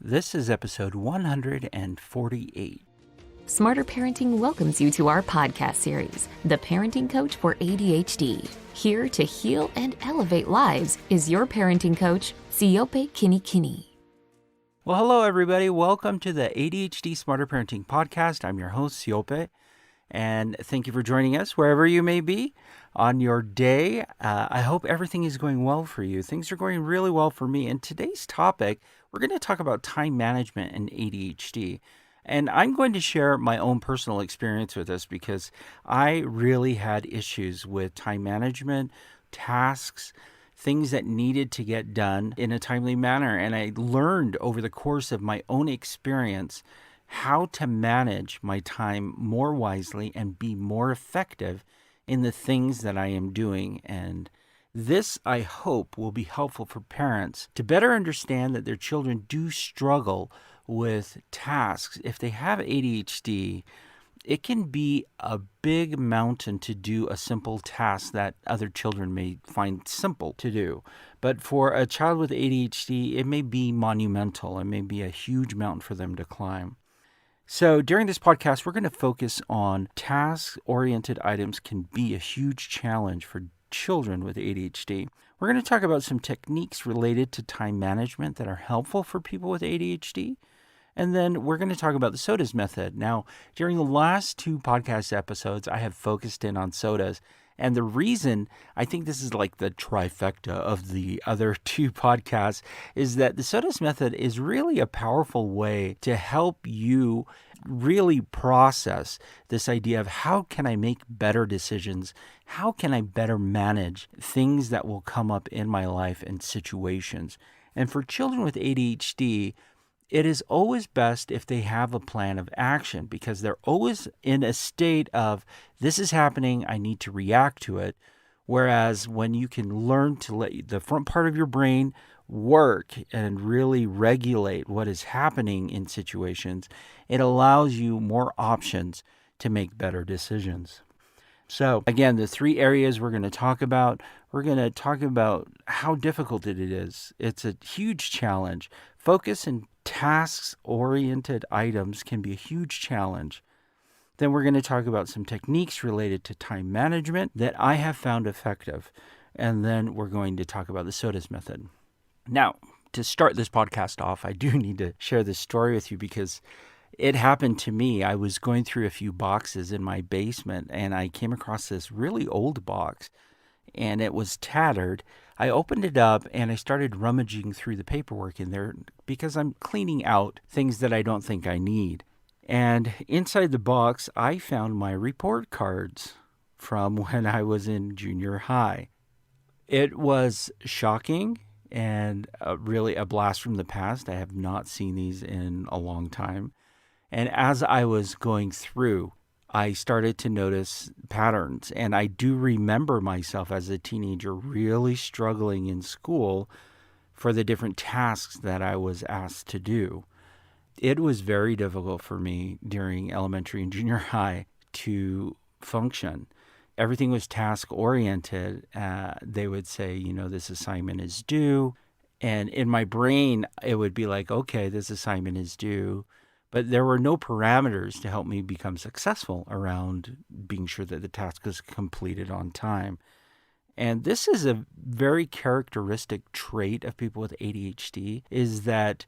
This is episode 148. Smarter Parenting welcomes you to our podcast series, The Parenting Coach for ADHD. Here to heal and elevate lives is your parenting coach, Siope Kinikini. Well, hello, everybody. Welcome to the ADHD Smarter Parenting Podcast. I'm your host, Siope, and thank you for joining us wherever you may be on your day. I hope everything is going well for you. Things are going really well for me. And today's topic, we're going to talk about time management and ADHD. And I'm going to share my own personal experience with this because I really had issues with time management, tasks, things that needed to get done in a timely manner. And I learned over the course of my own experience how to manage my time more wisely and be more effective in the things that I am doing. And this, I hope, will be helpful for parents to better understand that their children do struggle with tasks. If they have ADHD, it can be a big mountain to do a simple task that other children may find simple to do. But for a child with ADHD, it may be monumental. It may be a huge mountain for them to climb. So during this podcast, we're going to focus on task-oriented items can be a huge challenge for children with ADHD. We're going to talk about some techniques related to time management that are helpful for people with ADHD. And then we're going to talk about the SODAS method. Now, during the last two podcast episodes, I have focused in on SODAS. And the reason I think this is like the trifecta of the other two podcasts is that the SODAS method is really a powerful way to help you really process this idea of how can I make better decisions? How can I better manage things that will come up in my life and situations? And for children with ADHD, it is always best if they have a plan of action because they're always in a state of, this is happening, I need to react to it. Whereas when you can learn to let the front part of your brain work and really regulate what is happening in situations, it allows you more options to make better decisions. So again, the three areas we're going to talk about how difficult it is. It's a huge challenge. Focus and tasks-oriented items can be a huge challenge. Then we're going to talk about some techniques related to time management that I have found effective. And then we're going to talk about the SODAS method. Now, to start this podcast off, I do need to share this story with you because it happened to me. I was going through a few boxes in my basement and I came across this really old box and it was tattered. I opened it up and I started rummaging through the paperwork in there because I'm cleaning out things that I don't think I need. And inside the box, I found my report cards from when I was in junior high. It was shocking and really a blast from the past. I have not seen these in a long time. And as I was going through, I started to notice patterns. And I do remember myself as a teenager really struggling in school for the different tasks that I was asked to do. It was very difficult for me during elementary and junior high to function. Everything was task-oriented. They would say, this assignment is due. And in my brain, it would be like, okay, this assignment is due. But there were no parameters to help me become successful around being sure that the task was completed on time. And this is a very characteristic trait of people with ADHD, is that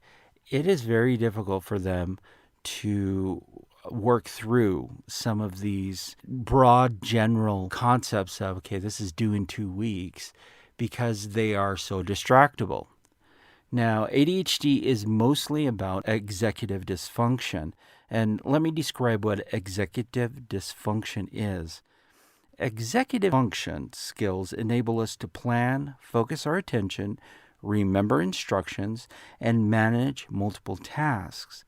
it is very difficult for them to work through some of these broad general concepts of, okay, this is due in 2 weeks, because they are so distractible. Now, ADHD is mostly about executive dysfunction. And let me describe what executive dysfunction is. Executive function skills enable us to plan, focus our attention, remember instructions, and manage multiple tasks.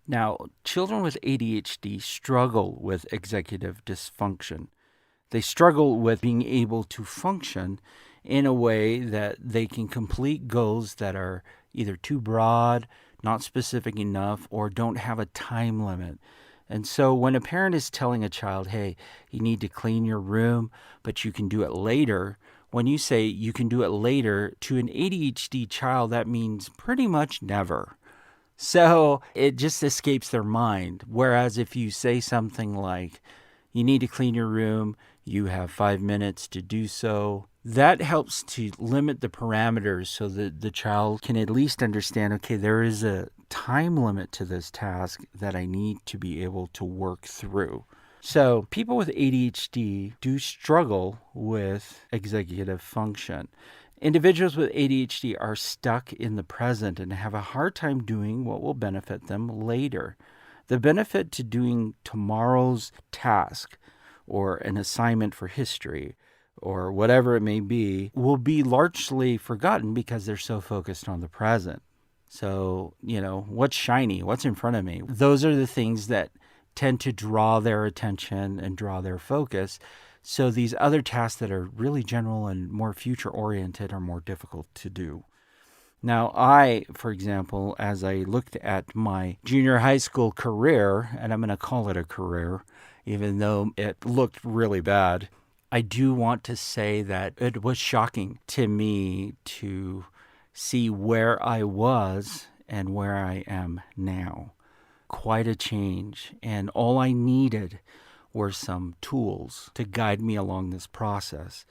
Now, children with ADHD struggle with executive dysfunction. They struggle with being able to function in a way that they can complete goals that are either too broad, not specific enough, or don't have a time limit. And so when a parent is telling a child, hey, you need to clean your room, but you can do it later, when you say you can do it later, to an ADHD child, that means pretty much never. So it just escapes their mind. Whereas if you say something like, you need to clean your room, you have 5 minutes to do so, that helps to limit the parameters so that the child can at least understand, okay, there is a time limit to this task that I need to be able to work through. So people with ADHD do struggle with executive function. Individuals with ADHD are stuck in the present and have a hard time doing what will benefit them later. The benefit to doing tomorrow's task or an assignment for history or whatever it may be will be largely forgotten because they're so focused on the present. So, what's shiny? What's in front of me? Those are the things that tend to draw their attention and draw their focus. So these other tasks that are really general and more future-oriented are more difficult to do. Now, I, for example, as I looked at my junior high school career, and I'm going to call it a career, even though it looked really bad, I do want to say that it was shocking to me to see where I was and where I am now. Quite a change, and all I needed were some tools to guide me along this process,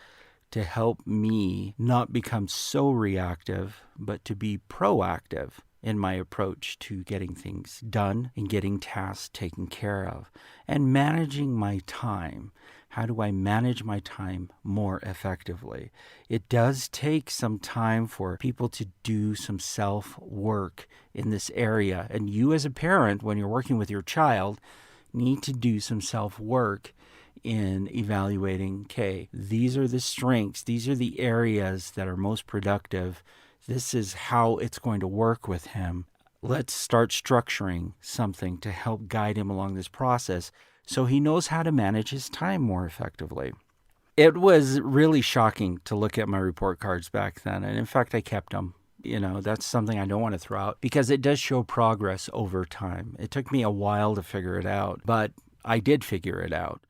to help me not become so reactive, but to be proactive in my approach to getting things done and getting tasks taken care of, and managing my time. How do I manage my time more effectively? It does take some time for people to do some self-work in this area. And you as a parent, when you're working with your child, need to do some self-work in evaluating, okay, these are the strengths, these are the areas that are most productive. This is how it's going to work with him. Let's start structuring something to help guide him along this process so he knows how to manage his time more effectively. It was really shocking to look at my report cards back then. And in fact, I kept them. That's something I don't want to throw out because it does show progress over time. It took me a while to figure it out, but I did figure it out.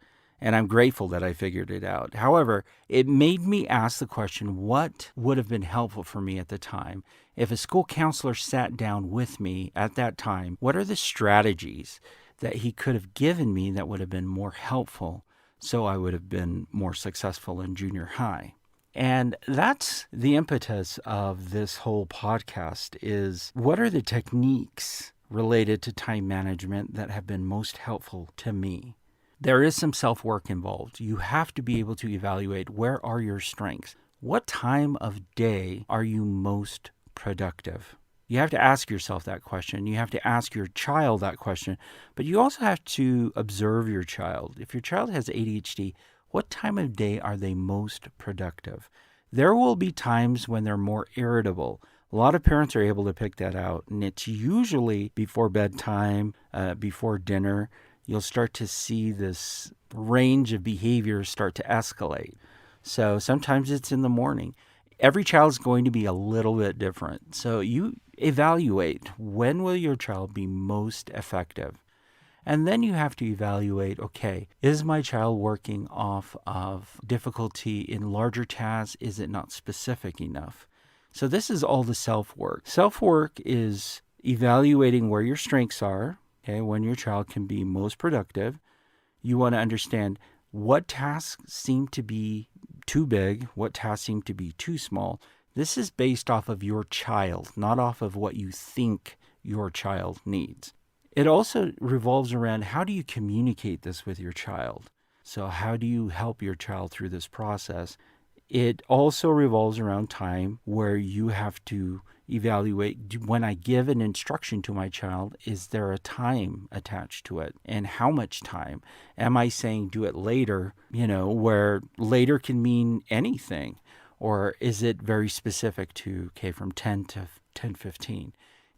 And I'm grateful that I figured it out. However, it made me ask the question, what would have been helpful for me at the time? If a school counselor sat down with me at that time, what are the strategies that he could have given me that would have been more helpful so I would have been more successful in junior high? And that's the impetus of this whole podcast is what are the techniques related to time management that have been most helpful to me? There is some self-work involved. You have to be able to evaluate where are your strengths. What time of day are you most productive? You have to ask yourself that question. You have to ask your child that question. But you also have to observe your child. If your child has ADHD, what time of day are they most productive? There will be times when they're more irritable. A lot of parents are able to pick that out. And it's usually before bedtime, before dinner. You'll start to see this range of behaviors start to escalate. So sometimes it's in the morning. Every child's going to be a little bit different. So you evaluate when will your child be most effective. And then you have to evaluate, okay, is my child working off of difficulty in larger tasks? Is it not specific enough? So this is all the self-work. Self-work is evaluating where your strengths are. Okay, when your child can be most productive, you want to understand what tasks seem to be too big, what tasks seem to be too small. This is based off of your child, not off of what you think your child needs. It also revolves around how do you communicate this with your child? So how do you help your child through this process? It also revolves around time where you have to evaluate, when I give an instruction to my child, is there a time attached to it? And how much time? Am I saying do it later, where later can mean anything? Or is it very specific to, from 10 to 10:15?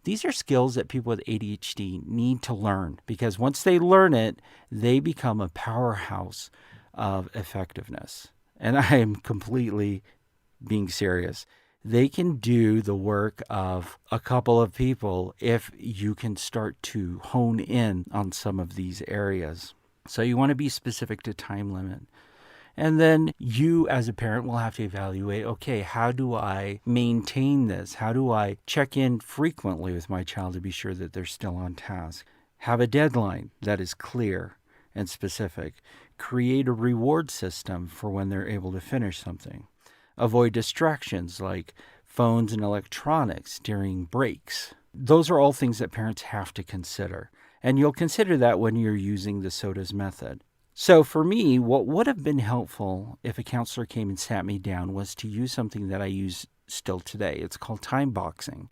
These are skills that people with ADHD need to learn because once they learn it, they become a powerhouse of effectiveness. And I am completely being serious. They can do the work of a couple of people if you can start to hone in on some of these areas. So you want to be specific to time limit. And then you as a parent will have to evaluate, okay, how do I maintain this? How do I check in frequently with my child to be sure that they're still on task? Have a deadline that is clear and specific. Create a reward system for when they're able to finish something. Avoid distractions like phones and electronics during breaks. Those are all things that parents have to consider. And you'll consider that when you're using the SODAS method. So for me, what would have been helpful if a counselor came and sat me down was to use something that I use still today. It's called time boxing.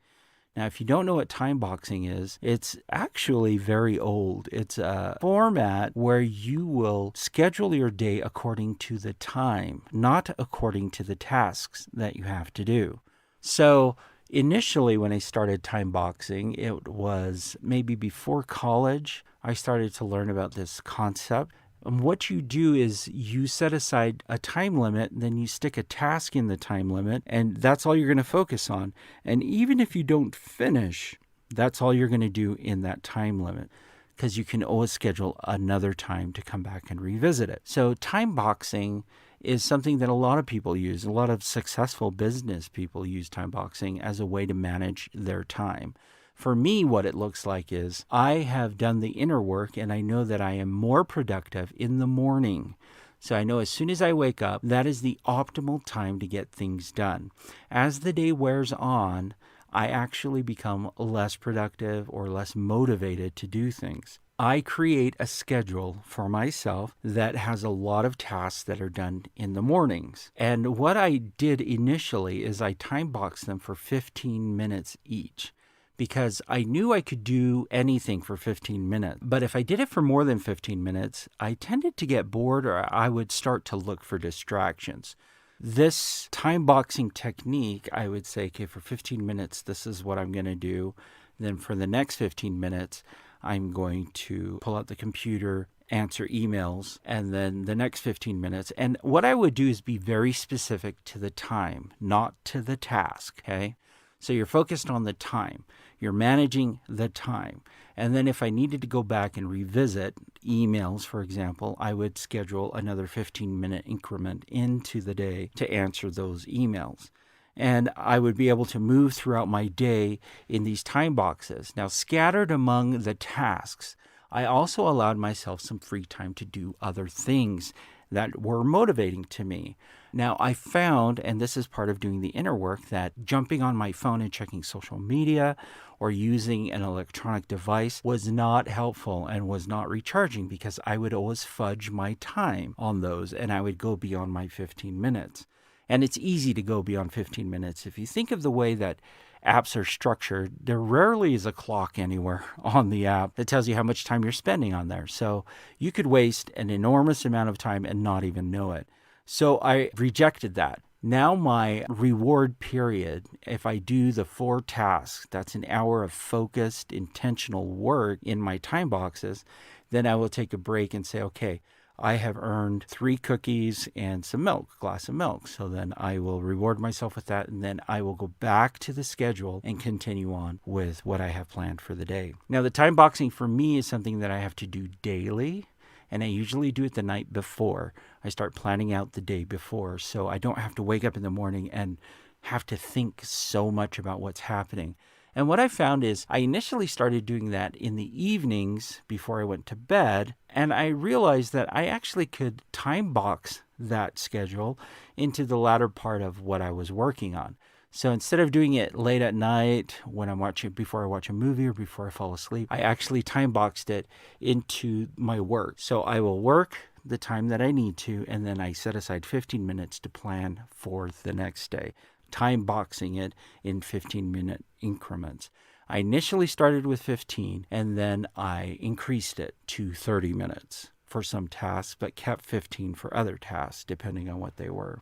Now, if you don't know what time boxing is, it's actually very old. It's a format where you will schedule your day according to the time, not according to the tasks that you have to do. So initially, when I started time boxing, it was maybe before college, I started to learn about this concept. And what you do is you set aside a time limit, then you stick a task in the time limit, and that's all you're going to focus on. And even if you don't finish, that's all you're going to do in that time limit, because you can always schedule another time to come back and revisit it. So time boxing is something that a lot of people use. A lot of successful business people use time boxing as a way to manage their time. For me, what it looks like is I have done the inner work and I know that I am more productive in the morning. So I know as soon as I wake up, that is the optimal time to get things done. As the day wears on, I actually become less productive or less motivated to do things. I create a schedule for myself that has a lot of tasks that are done in the mornings. And what I did initially is I time boxed them for 15 minutes each, because I knew I could do anything for 15 minutes. But if I did it for more than 15 minutes, I tended to get bored or I would start to look for distractions. This time boxing technique, I would say, okay, for 15 minutes, this is what I'm going to do. Then for the next 15 minutes, I'm going to pull out the computer, answer emails, and then the next 15 minutes. And what I would do is be very specific to the time, not to the task, okay? So you're focused on the time. You're managing the time. And then if I needed to go back and revisit emails, for example, I would schedule another 15-minute increment into the day to answer those emails. And I would be able to move throughout my day in these time boxes. Now, scattered among the tasks, I also allowed myself some free time to do other things that were motivating to me. Now, I found, and this is part of doing the inner work, that jumping on my phone and checking social media or using an electronic device was not helpful and was not recharging, because I would always fudge my time on those and I would go beyond my 15 minutes. And it's easy to go beyond 15 minutes. If you think of the way that apps are structured, there rarely is a clock anywhere on the app that tells you how much time you're spending on there. So you could waste an enormous amount of time and not even know it. So I rejected that. Now my reward period, if I do the 4 tasks, that's an hour of focused, intentional work in my time boxes, then I will take a break and say, okay, I have earned 3 cookies and some milk, a glass of milk. So then I will reward myself with that, and then I will go back to the schedule and continue on with what I have planned for the day. Now, the time boxing for me is something that I have to do daily, and I usually do it the night before. I start planning out the day before, so I don't have to wake up in the morning and have to think so much about what's happening. And what I found is I initially started doing that in the evenings before I went to bed, and I realized that I actually could time box that schedule into the latter part of what I was working on. So instead of doing it late at night when I'm watching, before I watch a movie or before I fall asleep, I actually time boxed it into my work. So I will work the time that I need to, and then I set aside 15 minutes to plan for the next day, time boxing it in 15-minute increments. I initially started with 15, and then I increased it to 30 minutes for some tasks, but kept 15 for other tasks, depending on what they were.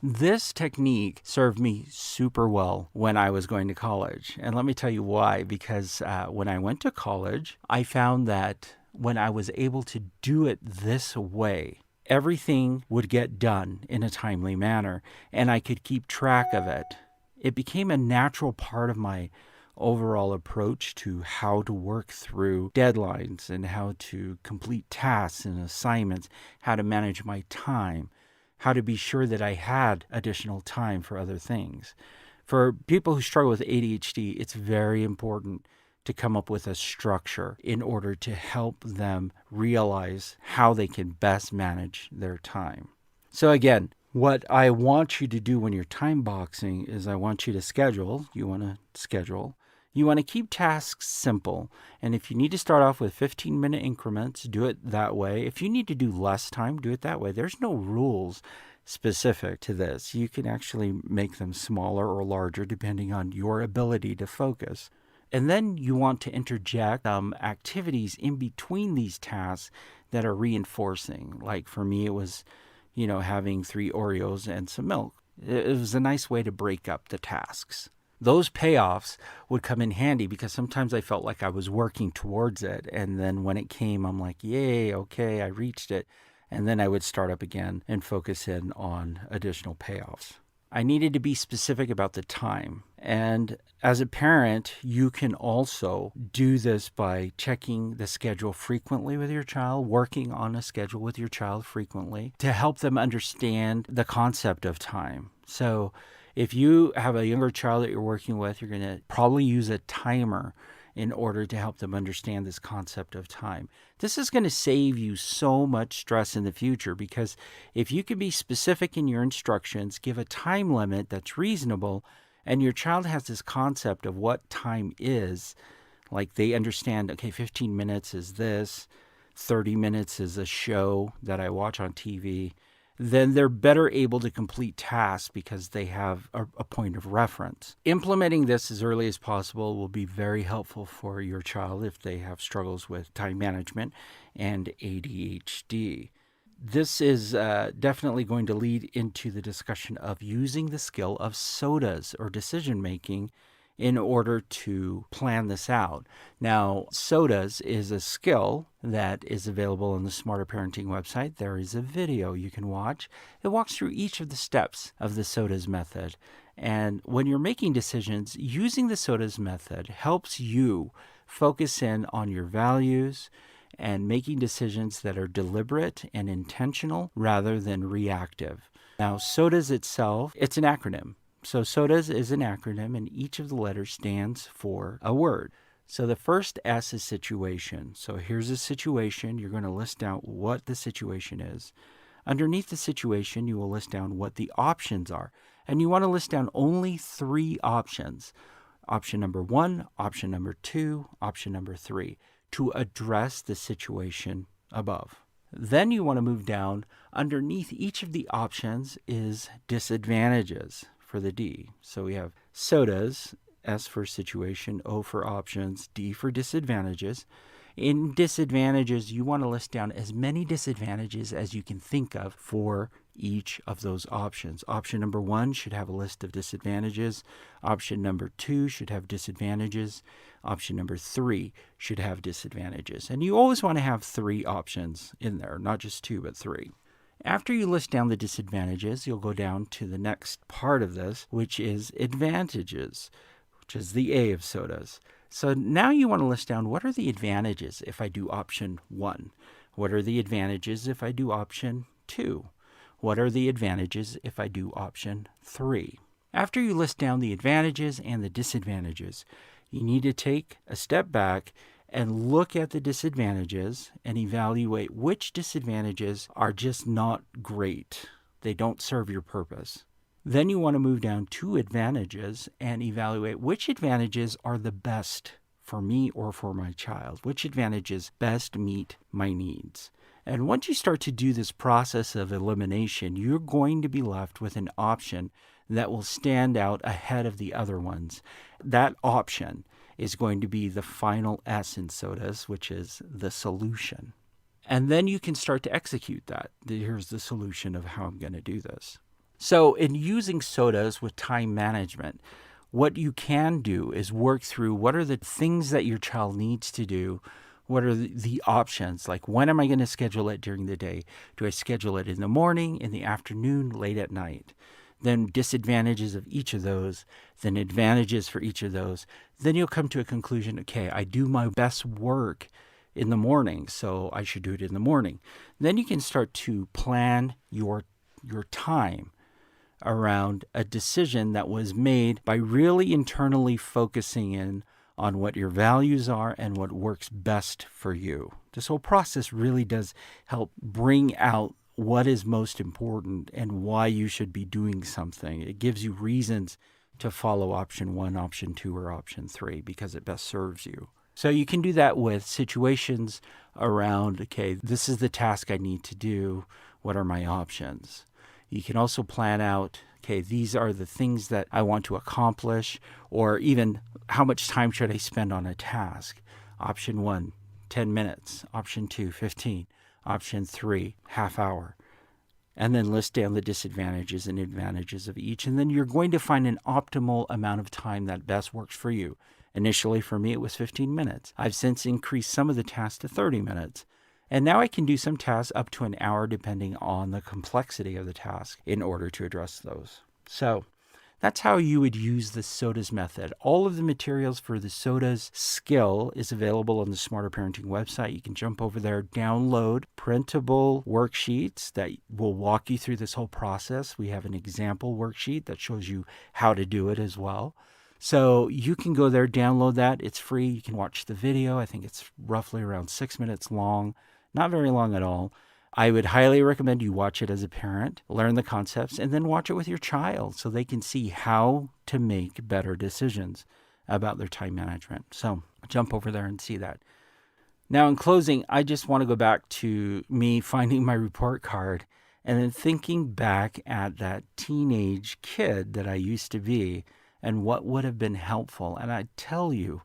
This technique served me super well when I was going to college. And let me tell you why. Because when I went to college, I found that when I was able to do it this way, everything would get done in a timely manner, and I could keep track of it. It became a natural part of my overall approach to how to work through deadlines and how to complete tasks and assignments, how to manage my time. how to be sure that I had additional time for other things. For people who struggle with ADHD, it's very important to come up with a structure in order to help them realize how they can best manage their time. So again, what I want you to do when you're time boxing is I want you to schedule. You want to schedule. You want to keep tasks simple. And if you need to start off with 15-minute increments, do it that way. If you need to do less time, do it that way. There's no rules specific to this. You can actually make them smaller or larger depending on your ability to focus. And then you want to interject activities in between these tasks that are reinforcing. Like for me, it was, having 3 Oreos and some milk. It was a nice way to break up the tasks. Those payoffs would come in handy because sometimes I felt like I was working towards it. And then when it came, I'm like, yay, okay, I reached it. And then I would start up again and focus in on additional payoffs. I needed to be specific about the time. And as a parent, you can also do this by checking the schedule frequently with your child, working on a schedule with your child frequently to help them understand the concept of time. So if you have a younger child that you're working with, you're going to probably use a timer in order to help them understand this concept of time. This is going to save you so much stress in the future because if you can be specific in your instructions, give a time limit that's reasonable, and your child has this concept of what time is, like they understand, okay, 15 minutes is this, 30 minutes is a show that I watch on TV, then they're better able to complete tasks because they have a point of reference. Implementing this as early as possible will be very helpful for your child if they have struggles with time management and ADHD. This is definitely going to lead into the discussion of using the skill of SODAS, or decision making, in order to plan this out. Now, SODAS is a skill that is available on the Smarter Parenting website. There is a video you can watch. It walks through each of the steps of the SODAS method. And when you're making decisions, using the SODAS method helps you focus in on your values and making decisions that are deliberate and intentional rather than reactive. Now, SODAS itself, it's an acronym. So SODAS is an acronym, and each of the letters stands for a word. So the first S is situation. So here's a situation. You're going to list out what the situation is. Underneath the situation, you will list down what the options are. And you want to list down only 3 options. Option number 1, option number 2, option number 3, to address the situation above. Then you want to move down. Underneath each of the options is disadvantages for the D. So we have SODAS, S for situation, O for options, D for disadvantages. In disadvantages, you want to list down as many disadvantages as you can think of for each of those options. Option number 1 should have a list of disadvantages. Option number 2 should have disadvantages. Option number 3 should have disadvantages. And you always want to have 3 options in there, not just 2, but 3. After you list down the disadvantages, you'll go down to the next part of this, which is advantages, which is the A of SODAS. So now you want to list down what are the advantages if I do option 1? What are the advantages if I do option 2? What are the advantages if I do option 3? After you list down the advantages and the disadvantages, you need to take a step back and look at the disadvantages and evaluate which disadvantages are just not great. They don't serve your purpose. Then you want to move down to advantages and evaluate which advantages are the best for me or for my child. Which advantages best meet my needs. And once you start to do this process of elimination, you're going to be left with an option that will stand out ahead of the other ones. That option is going to be the final S in SODAS, which is the solution. And then you can start to execute that. Here's the solution of how I'm going to do this. So in using SODAS with time management, what you can do is work through what are the things that your child needs to do. What are the options? Like, when am I going to schedule it during the day? Do I schedule it in the morning, in the afternoon, late at night? Then disadvantages of each of those, then advantages for each of those. Then you'll come to a conclusion, okay, I do my best work in the morning, so I should do it in the morning. Then you can start to plan your your time around a decision that was made by really internally focusing in on what your values are and what works best for you. This whole process really does help bring out what is most important and why you should be doing something. It gives you reasons to follow option 1, option 2, or option 3 because it best serves you. So you can do that with situations around, okay, this is the task I need to do. What are my options? You can also plan out, okay, these are the things that I want to accomplish, or even how much time should I spend on a task. Option 1, 10 minutes. Option 2, 15. Option 3, half hour. And then list down the disadvantages and advantages of each. And then you're going to find an optimal amount of time that best works for you. Initially, for me, it was 15 minutes. I've since increased some of the tasks to 30 minutes. And now I can do some tasks up to an hour depending on the complexity of the task in order to address those. So that's how you would use the SODAS method. All of the materials for the SODAS skill is available on the Smarter Parenting website. You can jump over there, download printable worksheets that will walk you through this whole process. We have an example worksheet that shows you how to do it as well. So you can go there, download that. It's free. You can watch the video. I think it's roughly around 6 minutes long. Not very long at all. I would highly recommend you watch it as a parent, learn the concepts, and then watch it with your child so they can see how to make better decisions about their time management. So jump over there and see that. Now, in closing, I just want to go back to me finding my report card and then thinking back at that teenage kid that I used to be and what would have been helpful. And I tell you,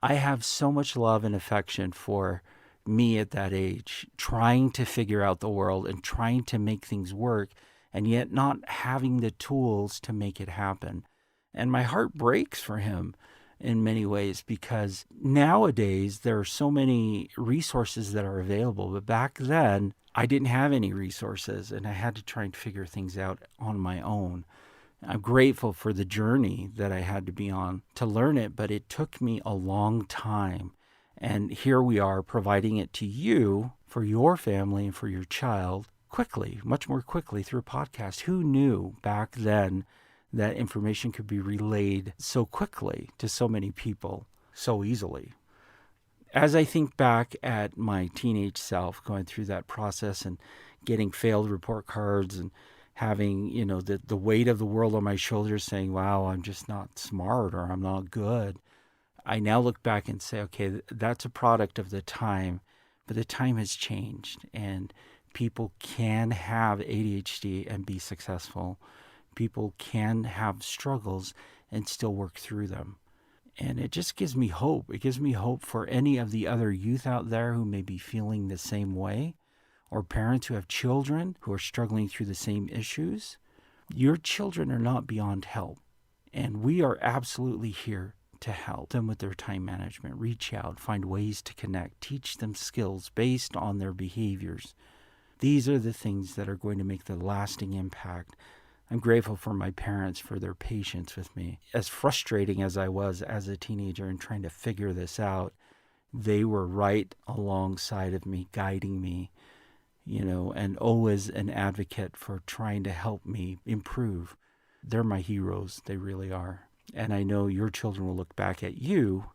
I have so much love and affection for me at that age, trying to figure out the world and trying to make things work, and yet not having the tools to make it happen. And my heart breaks for him in many ways because nowadays there are so many resources that are available. But back then, I didn't have any resources and I had to try and figure things out on my own. I'm grateful for the journey that I had to be on to learn it, but it took me a long time. And here we are providing it to you for your family and for your child quickly, much more quickly through a podcast. Who knew back then that information could be relayed so quickly to so many people so easily? As I think back at my teenage self going through that process and getting failed report cards and having, the weight of the world on my shoulders saying, wow, I'm just not smart or I'm not good. I now look back and say, okay, that's a product of the time, but the time has changed and people can have ADHD and be successful. People can have struggles and still work through them. And it just gives me hope. It gives me hope for any of the other youth out there who may be feeling the same way, or parents who have children who are struggling through the same issues. Your children are not beyond help, and we are absolutely here to help them with their time management. Reach out, find ways to connect, teach them skills based on their behaviors. These are the things that are going to make the lasting impact. I'm grateful for my parents for their patience with me. As frustrating as I was as a teenager and trying to figure this out, they were right alongside of me, guiding me, and always an advocate for trying to help me improve. They're my heroes. They really are. And I know your children will look back at you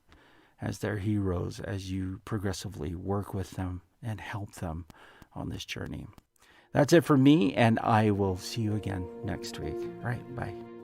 as their heroes as you progressively work with them and help them on this journey. That's it for me, and I will see you again next week. All right, bye.